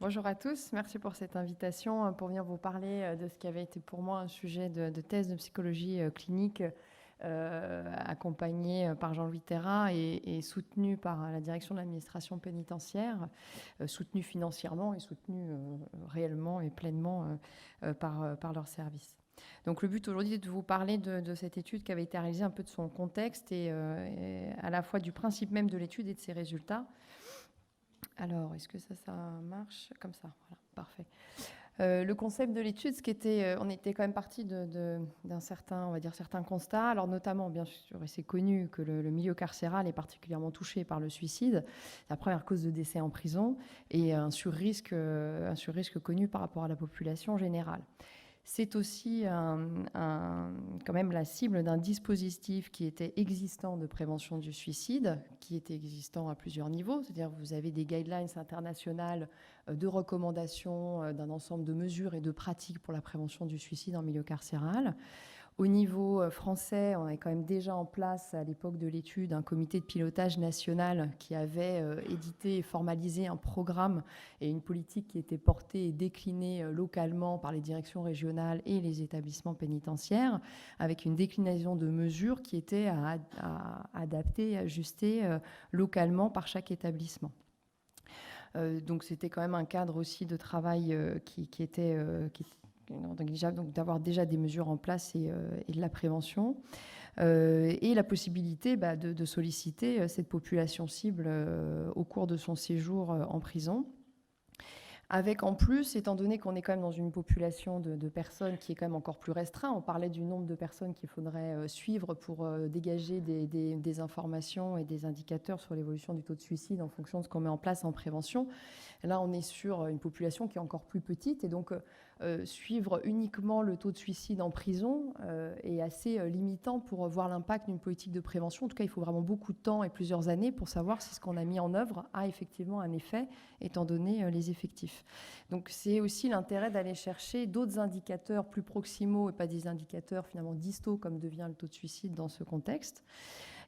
Bonjour à tous, merci pour cette invitation pour venir vous parler de ce qui avait été pour moi un sujet de thèse de psychologie clinique accompagné par Jean-Louis Terra et soutenu par la direction de l'administration pénitentiaire, soutenu financièrement et soutenu réellement et pleinement par leur service. Donc le but aujourd'hui est de vous parler de cette étude qui avait été réalisée, un peu de son contexte et à la fois du principe même de l'étude et de ses résultats. Alors, est-ce que ça marche comme ça? Voilà, parfait. Le concept de l'étude, on était quand même parti d'un certain, on va dire, certains constats. Alors notamment, bien sûr, et c'est connu que le milieu carcéral est particulièrement touché par le suicide, la première cause de décès en prison, et un surrisque connu par rapport à la population générale. C'est aussi quand même la cible d'un dispositif qui était existant de prévention du suicide, qui était existant à plusieurs niveaux. C'est-à-dire vous avez des guidelines internationales de recommandations d'un ensemble de mesures et de pratiques pour la prévention du suicide en milieu carcéral. Au niveau français, on avait quand même déjà en place, à l'époque de l'étude, un comité de pilotage national qui avait édité et formalisé un programme et une politique qui était portée et déclinée localement par les directions régionales et les établissements pénitentiaires, avec une déclinaison de mesures qui étaient à adapter et ajuster localement par chaque établissement. Donc c'était quand même un cadre aussi de travail qui était donc d'avoir déjà des mesures en place et de la prévention. Et la possibilité de solliciter cette population cible au cours de son séjour en prison. Avec en plus, étant donné qu'on est quand même dans une population de personnes qui est quand même encore plus restreint, on parlait du nombre de personnes qu'il faudrait suivre pour dégager des informations et des indicateurs sur l'évolution du taux de suicide en fonction de ce qu'on met en place en prévention. Là, on est sur une population qui est encore plus petite et donc suivre uniquement le taux de suicide en prison est assez limitant pour voir l'impact d'une politique de prévention. En tout cas, il faut vraiment beaucoup de temps et plusieurs années pour savoir si ce qu'on a mis en œuvre a effectivement un effet, étant donné les effectifs. Donc c'est aussi l'intérêt d'aller chercher d'autres indicateurs plus proximaux et pas des indicateurs finalement distaux comme devient le taux de suicide dans ce contexte.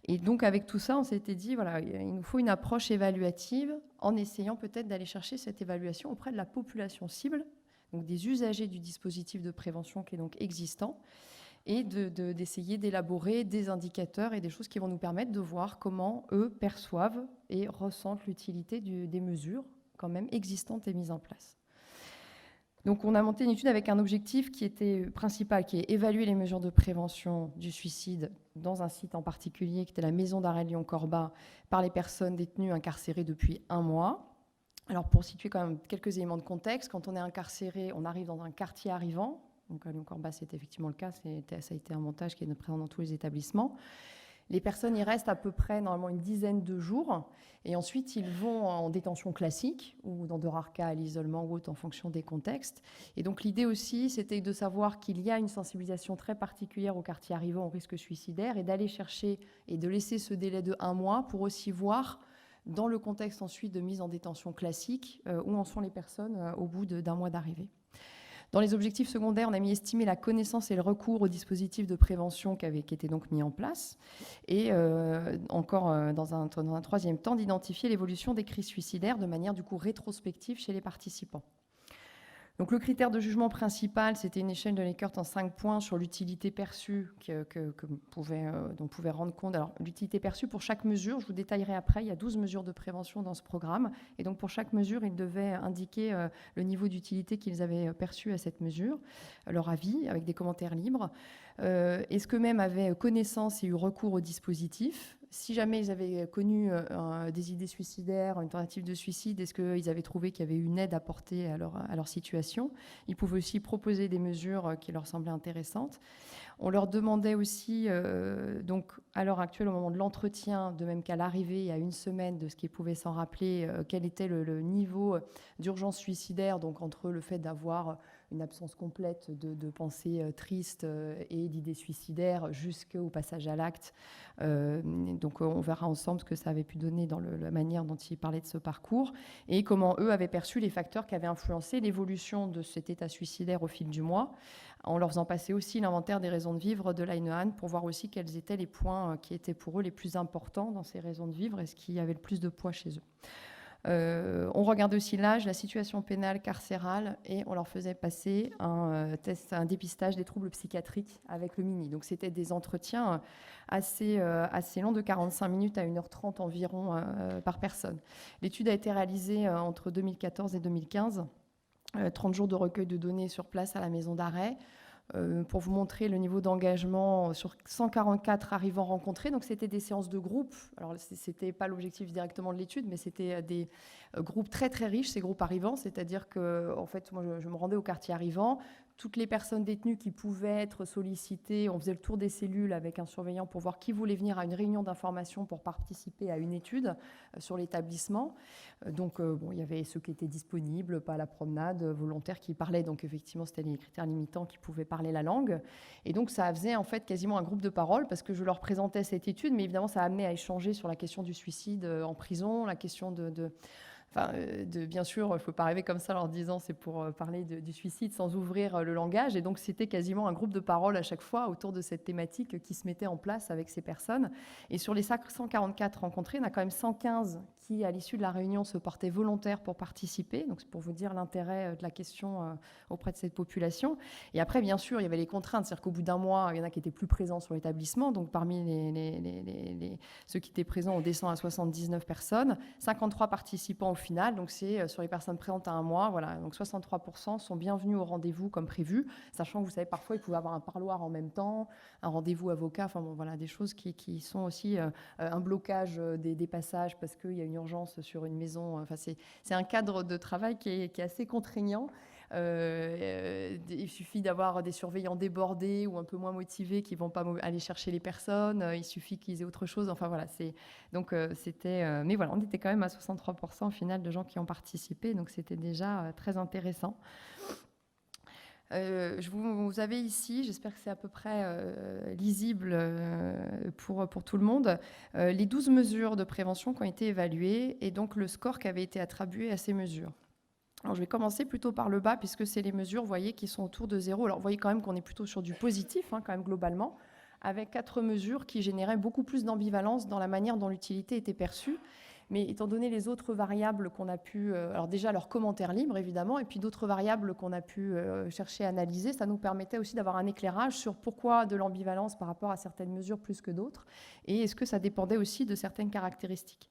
Et donc avec tout ça, on s'était dit, voilà, il nous faut une approche évaluative en essayant peut-être d'aller chercher cette évaluation auprès de la population cible, donc des usagers du dispositif de prévention qui est donc existant, et d'essayer d'élaborer des indicateurs et des choses qui vont nous permettre de voir comment eux perçoivent et ressentent l'utilité des mesures quand même existantes et mises en place. Donc on a monté une étude avec un objectif qui était principal, qui est évaluer les mesures de prévention du suicide dans un site en particulier, qui était la maison d'arrêt Lyon-Corba, par les personnes détenues incarcérées depuis 1 mois. Alors pour situer quand même quelques éléments de contexte, quand on est incarcéré, on arrive dans un quartier arrivant. Donc à Lyon-Corba, c'est effectivement le cas, ça a été un montage qui est présent dans tous les établissements. Les personnes y restent à peu près normalement une dizaine de jours et ensuite ils vont en détention classique ou dans de rares cas à l'isolement ou autre en fonction des contextes. Et donc l'idée aussi c'était de savoir qu'il y a une sensibilisation très particulière au quartier arrivant au risque suicidaire et d'aller chercher et de laisser ce délai de 1 mois pour aussi voir dans le contexte ensuite de mise en détention classique où en sont les personnes au bout d'1 mois d'arrivée. Dans les objectifs secondaires, on a mis estimer la connaissance et le recours aux dispositifs de prévention qui étaient donc mis en place. Et encore dans un troisième temps, d'identifier l'évolution des crises suicidaires de manière du coup rétrospective chez les participants. Donc le critère de jugement principal, c'était une échelle de Likert en 5 points sur l'utilité perçue dont on pouvait rendre compte. Alors l'utilité perçue pour chaque mesure, je vous détaillerai après, il y a 12 mesures de prévention dans ce programme. Et donc pour chaque mesure, ils devaient indiquer le niveau d'utilité qu'ils avaient perçu à cette mesure, leur avis avec des commentaires libres. Est-ce qu'eux-mêmes avaient connaissance et eu recours au dispositif ? Si jamais ils avaient connu des idées suicidaires, une tentative de suicide, est-ce qu'ils avaient trouvé qu'il y avait une aide apportée à leur situation ? Ils pouvaient aussi proposer des mesures qui leur semblaient intéressantes. On leur demandait aussi, donc à l'heure actuelle, au moment de l'entretien, de même qu'à l'arrivée, il y a 1 semaine, de ce qu'ils pouvaient s'en rappeler, quel était le niveau d'urgence suicidaire, donc entre le fait d'avoir une absence complète de pensées tristes et d'idées suicidaires jusqu'au passage à l'acte. Donc on verra ensemble ce que ça avait pu donner dans la manière dont ils parlaient de ce parcours et comment eux avaient perçu les facteurs qui avaient influencé l'évolution de cet état suicidaire au fil du mois, en leur faisant passer aussi l'inventaire des raisons de vivre de l'Ainehan pour voir aussi quels étaient les points qui étaient pour eux les plus importants dans ces raisons de vivre et ce qui avait le plus de poids chez eux. On regardait aussi l'âge, la situation pénale, carcérale, et on leur faisait passer un test, un dépistage des troubles psychiatriques avec le MINI. Donc c'était des entretiens assez longs, de 45 minutes à 1h30 environ par personne. L'étude a été réalisée entre 2014 et 2015. 30 jours de recueil de données sur place à la maison d'arrêt. Pour vous montrer le niveau d'engagement sur 144 arrivants rencontrés. Donc, c'était des séances de groupe. Alors, ce n'était pas l'objectif directement de l'étude, mais c'était des groupes très, très riches, ces groupes arrivants. C'est-à-dire que, en fait, moi, je me rendais au quartier arrivant. Toutes les personnes détenues qui pouvaient être sollicitées, on faisait le tour des cellules avec un surveillant pour voir qui voulait venir à une réunion d'information pour participer à une étude sur l'établissement. Donc, il y avait ceux qui étaient disponibles, pas à la promenade, volontaires qui parlaient. Donc, effectivement, c'était les critères limitants qui pouvaient parler la langue. Et donc, ça faisait en fait quasiment un groupe de parole parce que je leur présentais cette étude, mais évidemment, ça a amené à échanger sur la question du suicide en prison, la question bien sûr, il ne faut pas arriver comme ça en leur disant c'est pour parler du suicide sans ouvrir le langage. Et donc, c'était quasiment un groupe de parole à chaque fois autour de cette thématique qui se mettait en place avec ces personnes. Et sur les 144 rencontrés, il y en a quand même 115 qui, à l'issue de la réunion, se portaient volontaires pour participer. Donc, c'est pour vous dire l'intérêt de la question auprès de cette population. Et après, bien sûr, il y avait les contraintes. C'est-à-dire qu'au bout d'un mois, il y en a qui étaient plus présents sur l'établissement. Donc, parmi ceux qui étaient présents, on descend à 79 personnes. 53 participants au final. Donc, c'est sur les personnes présentes à un mois. Voilà. Donc, 63% sont bienvenus au rendez-vous comme prévu. Sachant que, vous savez, parfois, il pouvait avoir un parloir en même temps, un rendez-vous avocat. Enfin, bon, voilà, des choses qui sont aussi un blocage des passages parce qu'il y a une urgence sur une maison. Enfin, c'est un cadre de travail qui est assez contraignant. Il suffit d'avoir des surveillants débordés ou un peu moins motivés qui ne vont pas aller chercher les personnes. Il suffit qu'ils aient autre chose. Enfin, voilà. C'était... mais voilà, on était quand même à 63% au final de gens qui ont participé. Donc, c'était déjà très intéressant. Vous avez ici, j'espère que c'est à peu près lisible pour tout le monde, les 12 mesures de prévention qui ont été évaluées et donc le score qui avait été attribué à ces mesures. Alors, je vais commencer plutôt par le bas puisque c'est les mesures, vous voyez, qui sont autour de 0. Alors, vous voyez quand même qu'on est plutôt sur du positif, quand même globalement, avec 4 mesures qui généraient beaucoup plus d'ambivalence dans la manière dont l'utilité était perçue. Mais étant donné les autres variables qu'on a pu... alors déjà, leurs commentaires libres, évidemment, et puis d'autres variables qu'on a pu chercher à analyser, ça nous permettait aussi d'avoir un éclairage sur pourquoi de l'ambivalence par rapport à certaines mesures plus que d'autres, et est-ce que ça dépendait aussi de certaines caractéristiques.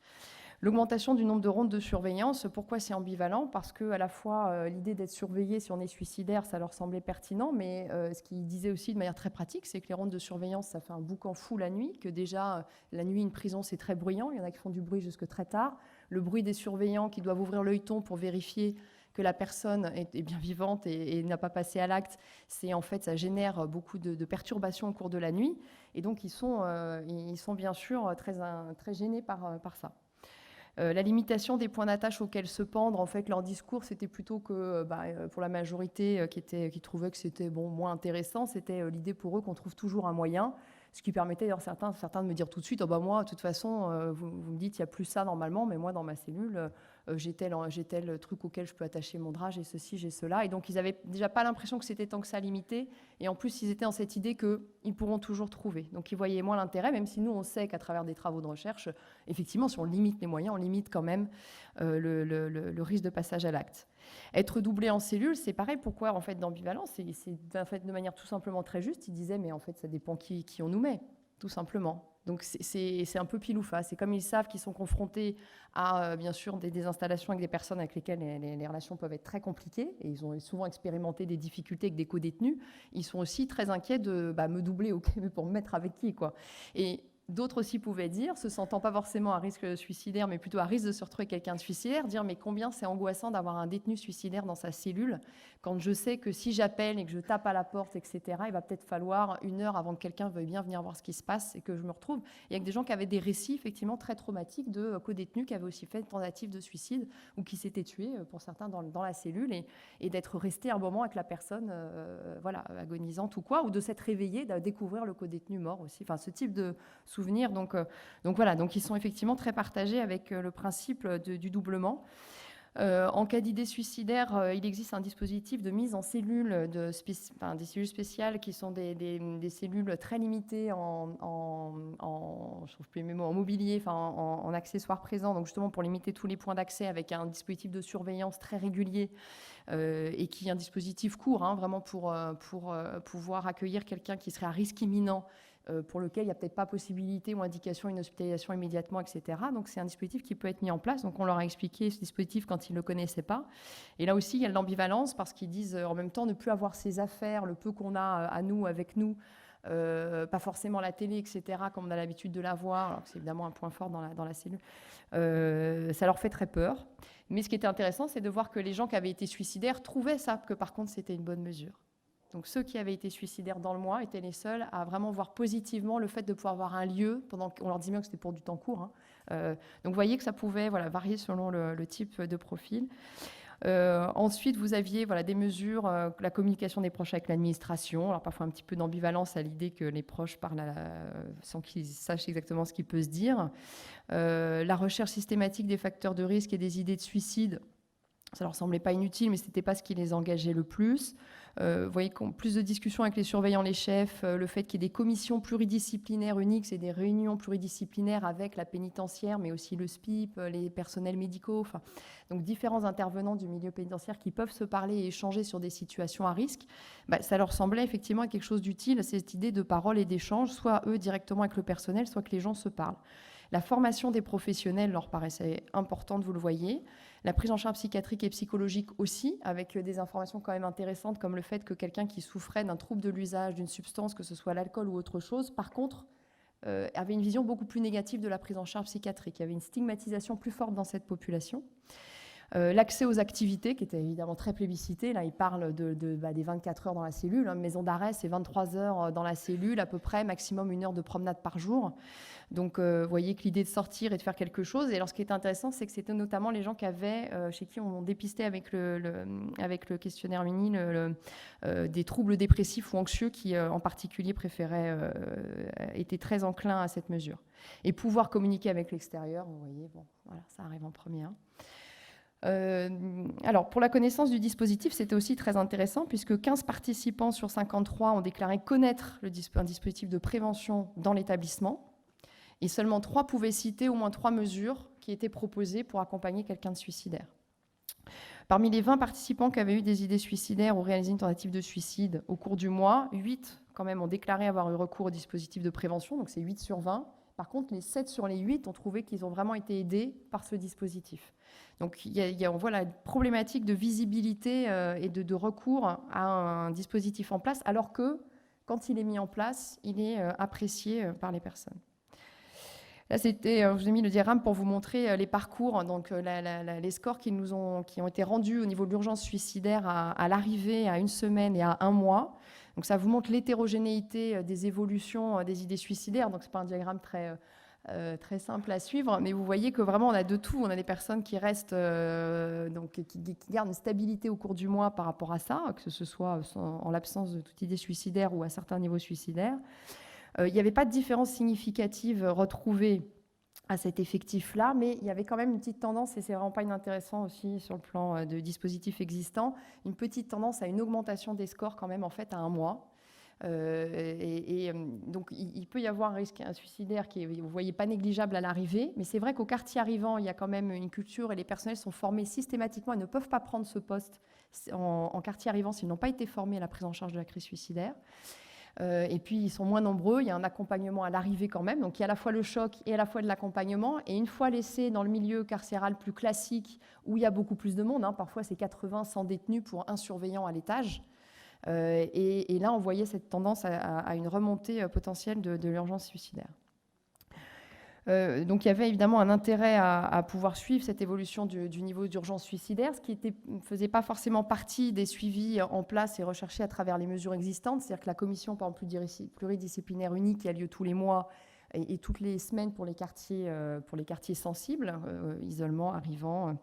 L'augmentation du nombre de rondes de surveillance, pourquoi c'est ambivalent? Parce qu'à la fois, l'idée d'être surveillé si on est suicidaire, ça leur semblait pertinent, mais ce qu'ils disaient aussi de manière très pratique, c'est que les rondes de surveillance, ça fait un boucan fou la nuit, que déjà, la nuit, une prison, c'est très bruyant, il y en a qui font du bruit jusque très tard. Le bruit des surveillants qui doivent ouvrir l'œilleton pour vérifier que la personne est bien vivante et n'a pas passé à l'acte, c'est en fait, ça génère beaucoup de perturbations au cours de la nuit. Et donc, ils sont bien sûr très gênés par ça. La limitation des points d'attache auxquels se pendre, en fait, leur discours, c'était plutôt que, pour la majorité qui trouvait que c'était moins intéressant, c'était l'idée pour eux qu'on trouve toujours un moyen, ce qui permettait d'ailleurs certains de me dire tout de suite, moi, de toute façon, vous me dites, il n'y a plus ça normalement, mais moi, dans ma cellule, j'ai tel truc auquel je peux attacher mon drap, j'ai ceci, j'ai cela. Et donc, ils n'avaient déjà pas l'impression que c'était tant que ça limité. Et en plus, ils étaient dans cette idée qu'ils pourront toujours trouver. Donc, ils voyaient moins l'intérêt, même si nous, on sait qu'à travers des travaux de recherche, effectivement, si on limite les moyens, on limite quand même le risque de passage à l'acte. Être doublé en cellule, c'est pareil. Pourquoi, en fait, d'ambivalence? C'est en fait de manière tout simplement très juste. Ils disaient, mais en fait, ça dépend qui on nous met, tout simplement. Donc, c'est un peu pile ou face. C'est comme ils savent qu'ils sont confrontés à, bien sûr, des installations avec des personnes avec lesquelles les relations peuvent être très compliquées, et ils ont souvent expérimenté des difficultés avec des co-détenus, ils sont aussi très inquiets de me doubler, ok, mais pour me mettre avec qui, quoi. Et d'autres aussi pouvaient dire, se sentant pas forcément à risque suicidaire, mais plutôt à risque de se retrouver quelqu'un de suicidaire, dire mais combien c'est angoissant d'avoir un détenu suicidaire dans sa cellule, quand je sais que si j'appelle et que je tape à la porte, etc., il va peut-être falloir 1 heure avant que quelqu'un veuille bien venir voir ce qui se passe et que je me retrouve. Il y a des gens qui avaient des récits effectivement très traumatiques de co-détenus qui avaient aussi fait une tentative de suicide ou qui s'étaient tués, pour certains, dans la cellule, et d'être resté un moment avec la personne agonisante ou quoi, ou de s'être réveillé, de découvrir le co-détenu mort aussi. Enfin, ce type de souvenirs. Donc voilà, donc ils sont effectivement très partagés avec le principe du doublement. En cas d'idée suicidaire, il existe un dispositif de mise en cellules, des cellules spéciales qui sont des cellules très limitées je trouve plus mes mots, en mobilier, en accessoires présents, donc justement pour limiter tous les points d'accès avec un dispositif de surveillance très régulier et qui est un dispositif court, vraiment pour pouvoir accueillir quelqu'un qui serait à risque imminent, pour lequel il n'y a peut-être pas possibilité ou indication d'une hospitalisation immédiatement, etc. Donc c'est un dispositif qui peut être mis en place. Donc on leur a expliqué ce dispositif quand ils ne le connaissaient pas. Et là aussi, il y a de l'ambivalence parce qu'ils disent en même temps ne plus avoir ses affaires, le peu qu'on a à nous, avec nous, pas forcément la télé, etc., comme on a l'habitude de l'avoir, alors que c'est évidemment un point fort dans la cellule. Ça leur fait très peur. Mais ce qui était intéressant, c'est de voir que les gens qui avaient été suicidaires trouvaient ça, que par contre c'était une bonne mesure. Donc ceux qui avaient été suicidaires dans le mois étaient les seuls à vraiment voir positivement le fait de pouvoir avoir un lieu, pendant qu'on leur dit bien que c'était pour du temps court. Donc vous voyez que ça pouvait varier selon le type de profil. Ensuite, vous aviez des mesures, la communication des proches avec l'administration. Alors parfois un petit peu d'ambivalence à l'idée que les proches parlent sans qu'ils sachent exactement ce qui peut se dire. La recherche systématique des facteurs de risque et des idées de suicide. Ça leur semblait pas inutile, mais ce n'était pas ce qui les engageait le plus. Vous voyez plus de discussions avec les surveillants, les chefs, le fait qu'il y ait des commissions pluridisciplinaires uniques, c'est des réunions pluridisciplinaires avec la pénitentiaire, mais aussi le SPIP, les personnels médicaux, donc différents intervenants du milieu pénitentiaire qui peuvent se parler et échanger sur des situations à risque. Ça leur semblait effectivement quelque chose d'utile, cette idée de parole et d'échange, soit eux directement avec le personnel, soit que les gens se parlent. La formation des professionnels leur paraissait importante, vous le voyez. La prise en charge psychiatrique et psychologique aussi, avec des informations quand même intéressantes, comme le fait que quelqu'un qui souffrait d'un trouble de l'usage d'une substance, que ce soit l'alcool ou autre chose, par contre, avait une vision beaucoup plus négative de la prise en charge psychiatrique. Il y avait une stigmatisation plus forte dans cette population. L'accès aux activités, qui était évidemment très plébiscité. Là, il parle des 24 heures dans la cellule. Maison d'arrêt, c'est 23 heures dans la cellule, à peu près, maximum 1 heure de promenade par jour. Donc, vous voyez que l'idée de sortir et de faire quelque chose. Et alors, ce qui est intéressant, c'est que c'était notamment les gens chez qui on dépistait avec le questionnaire Mini des troubles dépressifs ou anxieux qui, en particulier, étaient très enclins à cette mesure. Et pouvoir communiquer avec l'extérieur, vous voyez, ça arrive en premier. Alors, pour la connaissance du dispositif, c'était aussi très intéressant puisque 15 participants sur 53 ont déclaré connaître un dispositif de prévention dans l'établissement et seulement 3 pouvaient citer au moins 3 mesures qui étaient proposées pour accompagner quelqu'un de suicidaire. Parmi les 20 participants qui avaient eu des idées suicidaires ou réalisé une tentative de suicide au cours du mois, 8 quand même ont déclaré avoir eu recours au dispositif de prévention, donc c'est 8 sur 20. Par contre, les 7 sur les 8 ont trouvé qu'ils ont vraiment été aidés par ce dispositif. Donc, on voit la problématique de visibilité et de recours à un dispositif en place, alors que, quand il est mis en place, il est apprécié par les personnes. Là, je vous ai mis le diagramme pour vous montrer les parcours, donc les scores qui ont été rendus au niveau de l'urgence suicidaire à l'arrivée, à 1 semaine et à 1 mois. Donc ça vous montre l'hétérogénéité des évolutions des idées suicidaires. Donc ce n'est pas un diagramme très simple à suivre, mais vous voyez que vraiment on a de tout. On a des personnes qui restent, qui gardent une stabilité au cours du mois par rapport à ça, que ce soit en l'absence de toute idée suicidaire ou à certains niveaux suicidaires. Il n'y avait pas de différence significative retrouvée à cet effectif-là, mais il y avait quand même une petite tendance, et c'est vraiment pas inintéressant aussi sur le plan de dispositifs existants, une petite tendance à une augmentation des scores quand même en fait à 1 mois. Donc il peut y avoir un risque suicidaire qui est, vous voyez, pas négligeable à l'arrivée, mais c'est vrai qu'au quartier arrivant, il y a quand même une culture et les personnels sont formés systématiquement et ne peuvent pas prendre ce poste en quartier arrivant s'ils n'ont pas été formés à la prise en charge de la crise suicidaire. Et puis, ils sont moins nombreux. Il y a un accompagnement à l'arrivée quand même. Donc, il y a à la fois le choc et à la fois de l'accompagnement. Et une fois laissés dans le milieu carcéral plus classique, où il y a beaucoup plus de monde, parfois c'est 80, 100 détenus pour un surveillant à l'étage. Et là, on voyait cette tendance à une remontée potentielle de l'urgence suicidaire. Donc il y avait évidemment un intérêt à pouvoir suivre cette évolution du niveau d'urgence suicidaire, ce qui ne faisait pas forcément partie des suivis en place et recherchés à travers les mesures existantes. C'est-à-dire que la commission, par exemple, pluridisciplinaire unique qui a lieu tous les mois et toutes les semaines pour les quartiers sensibles, isolement, arrivant,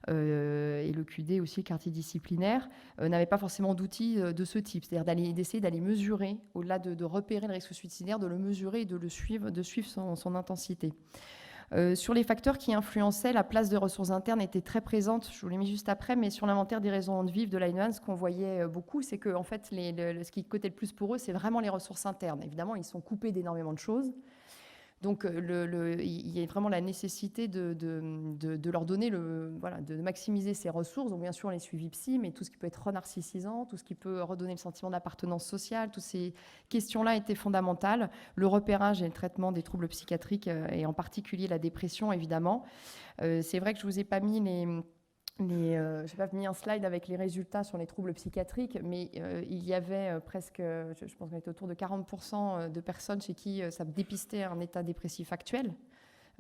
et le QD aussi, le quartier disciplinaire, n'avait pas forcément d'outils de ce type, c'est-à-dire d'essayer d'aller mesurer, au-delà de repérer le risque suicidaire, de le mesurer et de suivre son intensité. Sur les facteurs qui influençaient, la place des ressources internes était très présente, je vous l'ai mis juste après, mais sur l'inventaire des raisons de vivre de Lineman, ce qu'on voyait beaucoup, c'est que en fait, ce qui cotait le plus pour eux, c'est vraiment les ressources internes. Évidemment, ils sont coupés d'énormément de choses. Donc, il y a vraiment la nécessité de leur donner, de maximiser ces ressources. Donc, bien sûr, les suivis psy, mais tout ce qui peut être renarcissisant, tout ce qui peut redonner le sentiment d'appartenance sociale, toutes ces questions-là étaient fondamentales. Le repérage et le traitement des troubles psychiatriques, et en particulier la dépression, évidemment. C'est vrai que je ne vous ai pas mis je n'ai pas mis un slide avec les résultats sur les troubles psychiatriques, mais il y avait presque, je pense qu'on était autour de 40% de personnes chez qui ça dépistait un état dépressif actuel.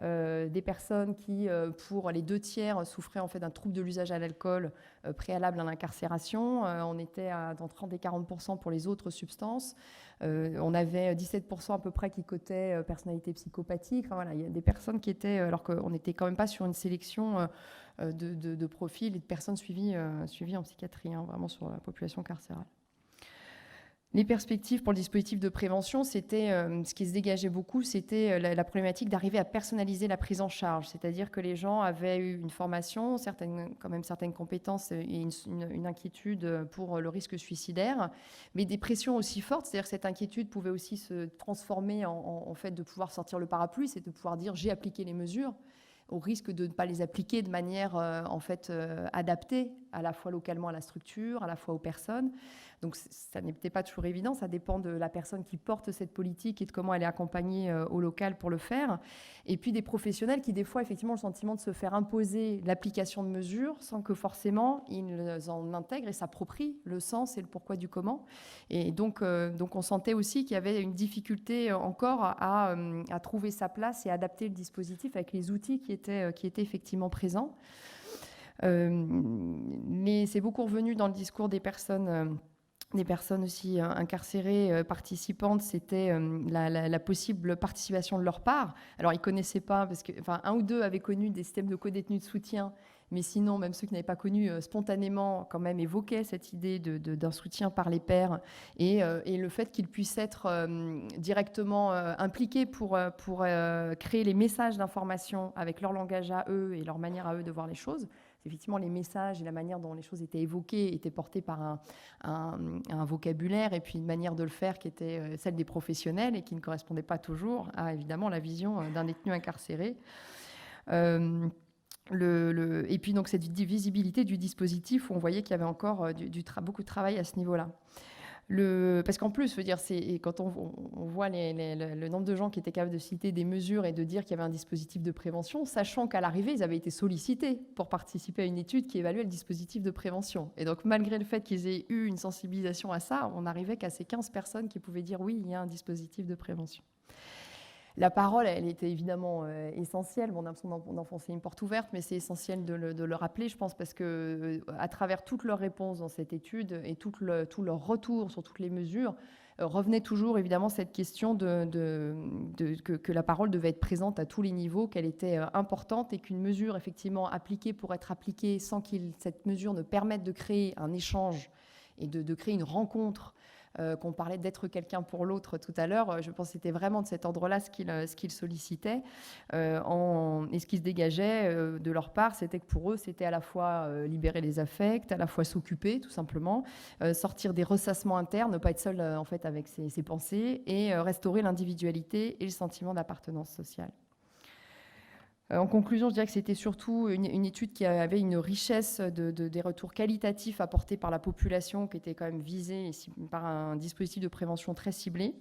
Des personnes qui, pour les 2/3, souffraient en fait d'un trouble de l'usage à l'alcool préalable à l'incarcération. On était dans 30 et 40% pour les autres substances. On avait 17% à peu près qui cotaient personnalité psychopathique. Enfin, voilà, il y a des personnes qui étaient, alors qu'on n'était quand même pas sur une sélection de profils et de personnes suivies en psychiatrie, vraiment sur la population carcérale. Les perspectives pour le dispositif de prévention, c'était ce qui se dégageait beaucoup, c'était la problématique d'arriver à personnaliser la prise en charge. C'est-à-dire que les gens avaient eu une formation, quand même certaines compétences et une inquiétude pour le risque suicidaire, mais des pressions aussi fortes. C'est-à-dire que cette inquiétude pouvait aussi se transformer en fait de pouvoir sortir le parapluie, c'est de pouvoir dire j'ai appliqué les mesures, au risque de ne pas les appliquer de manière adaptée, à la fois localement à la structure, à la fois aux personnes. Donc ça n'était pas toujours évident, ça dépend de la personne qui porte cette politique et de comment elle est accompagnée au local pour le faire. Et puis des professionnels qui des fois effectivement ont le sentiment de se faire imposer l'application de mesures sans que forcément ils en intègrent et s'approprient le sens et le pourquoi du comment. Et donc on sentait aussi qu'il y avait une difficulté encore à trouver sa place et à adapter le dispositif avec les outils qui étaient effectivement présents. Mais c'est beaucoup revenu dans le discours des personnes aussi incarcérées, participantes, c'était la possible participation de leur part. Alors, ils ne connaissaient pas, parce que, un ou deux avaient connu des systèmes de co-détenus de soutien, mais sinon, même ceux qui n'avaient pas connu, spontanément, quand même, évoquaient cette idée d'un soutien par les pairs et le fait qu'ils puissent être directement impliqués pour créer les messages d'information avec leur langage à eux et leur manière à eux de voir les choses. Effectivement, les messages et la manière dont les choses étaient évoquées étaient portés par un vocabulaire et puis une manière de le faire qui était celle des professionnels et qui ne correspondait pas toujours à, évidemment, la vision d'un détenu incarcéré. Et puis donc cette visibilité du dispositif où on voyait qu'il y avait encore beaucoup de travail à ce niveau-là. Parce qu'en plus, quand on voit le nombre de gens qui étaient capables de citer des mesures et de dire qu'il y avait un dispositif de prévention, sachant qu'à l'arrivée, ils avaient été sollicités pour participer à une étude qui évaluait le dispositif de prévention. Et donc, malgré le fait qu'ils aient eu une sensibilisation à ça, on n'arrivait qu'à ces 15 personnes qui pouvaient dire oui, il y a un dispositif de prévention. La parole, elle était évidemment essentielle. Bon, on a l'impression d'enfoncer une porte ouverte, mais c'est essentiel de le rappeler, je pense, parce que à travers toutes leurs réponses dans cette étude et tout leur retour sur toutes les mesures, revenait toujours évidemment cette question que la parole devait être présente à tous les niveaux, qu'elle était importante et qu'une mesure effectivement appliquée pour être appliquée sans que cette mesure ne permette de créer un échange et de créer une rencontre, qu'on parlait d'être quelqu'un pour l'autre tout à l'heure, je pense que c'était vraiment de cet ordre-là ce qu'ils sollicitaient. Et ce qui se dégageait de leur part, c'était que pour eux, c'était à la fois libérer les affects, à la fois s'occuper tout simplement, sortir des ressassements internes, ne pas être seul en fait avec ses pensées et restaurer l'individualité et le sentiment d'appartenance sociale. En conclusion, je dirais que c'était surtout une étude qui avait une richesse des retours qualitatifs apportés par la population qui était quand même visée par un dispositif de prévention très ciblé.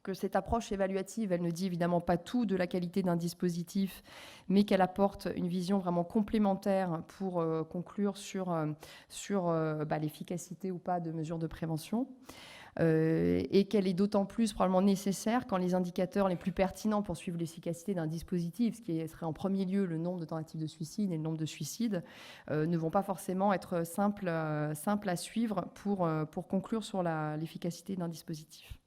Que cette approche évaluative, elle ne dit évidemment pas tout de la qualité d'un dispositif, mais qu'elle apporte une vision vraiment complémentaire pour conclure sur l'efficacité ou pas de mesures de prévention. Et qu'elle est d'autant plus probablement nécessaire quand les indicateurs les plus pertinents pour suivre l'efficacité d'un dispositif, ce qui serait en premier lieu le nombre de tentatives de suicide et le nombre de suicides, ne vont pas forcément être simples à suivre pour conclure sur l'efficacité d'un dispositif.